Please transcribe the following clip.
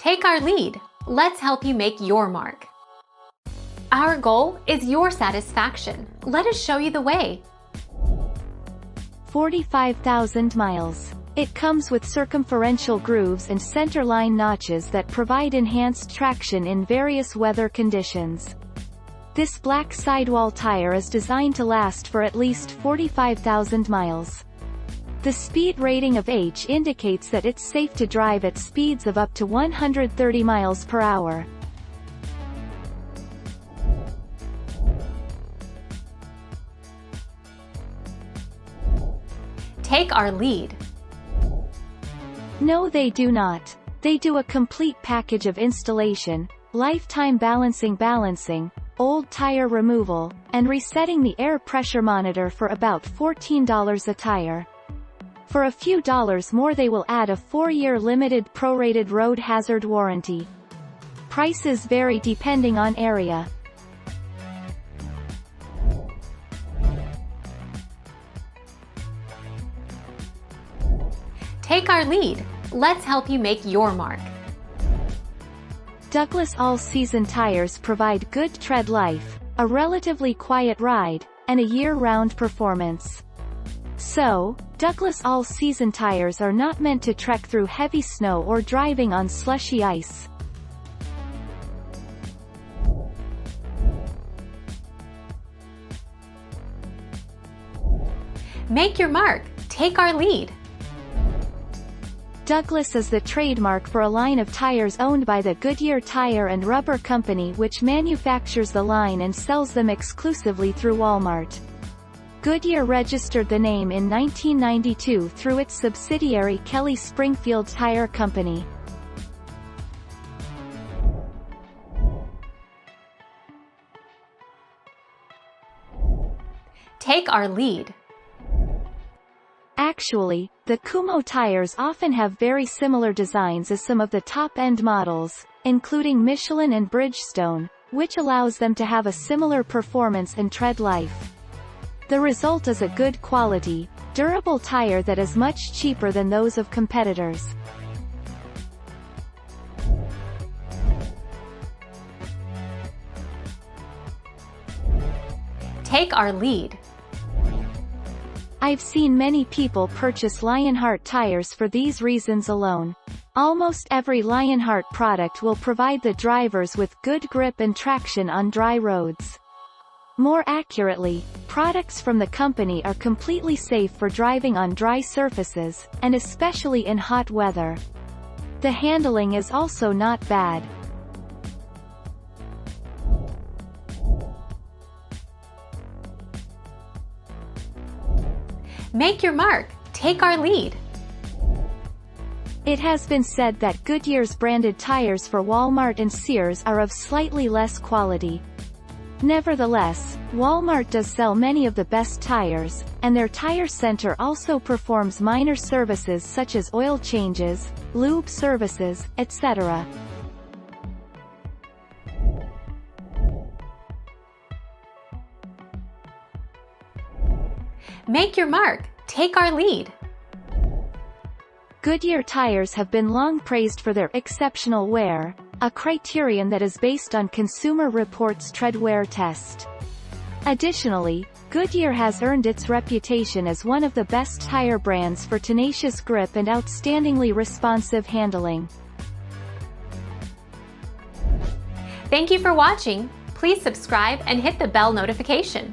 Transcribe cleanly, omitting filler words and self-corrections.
Take our lead. Let's help you make your mark. Our goal is your satisfaction. Let us show you the way. 45,000 miles. It comes with circumferential grooves and centerline notches that provide enhanced traction in various weather conditions. This black sidewall tire is designed to last for at least 45,000 miles. The speed rating of H indicates that it's safe to drive at speeds of up to 130 miles per hour. Take our lead. No, they do not. They do a complete package of installation, lifetime balancing, old tire removal, and resetting the air pressure monitor for about $14 a tire. For a few dollars more they will add a 4-year limited prorated road hazard warranty. Prices vary depending on area. Take our lead. Let's help you make your mark. Douglas all-season tires provide good tread life, a relatively quiet ride, and a year-round performance. So, Douglas all-season tires are not meant to trek through heavy snow or driving on slushy ice. Make your mark. Take our lead. Douglas is the trademark for a line of tires owned by the Goodyear Tire and Rubber Company, which manufactures the line and sells them exclusively through Walmart. Goodyear registered the name in 1992 through its subsidiary Kelly Springfield Tire Company. Take our lead. Actually, the Kumho tires often have very similar designs as some of the top-end models, including Michelin and Bridgestone, which allows them to have a similar performance and tread life. The result is a good quality, durable tire that is much cheaper than those of competitors. Take our lead. I've seen many people purchase Lionhart tires for these reasons alone. Almost every Lionhart product will provide the drivers with good grip and traction on dry roads. More accurately, products from the company are completely safe for driving on dry surfaces, and especially in hot weather. The handling is also not bad. Make your mark. Take our lead. It has been said that Goodyear's branded tires for Walmart and Sears are of slightly less quality. Nevertheless, Walmart does sell many of the best tires, and their tire center also performs minor services such as oil changes, lube services, etc. Make your mark. Take our lead. Goodyear tires have been long praised for their exceptional wear, a criterion that is based on Consumer Reports' tread wear test. Additionally, Goodyear has earned its reputation as one of the best tire brands for tenacious grip and outstandingly responsive handling. Thank you for watching. Please subscribe and hit the bell notification.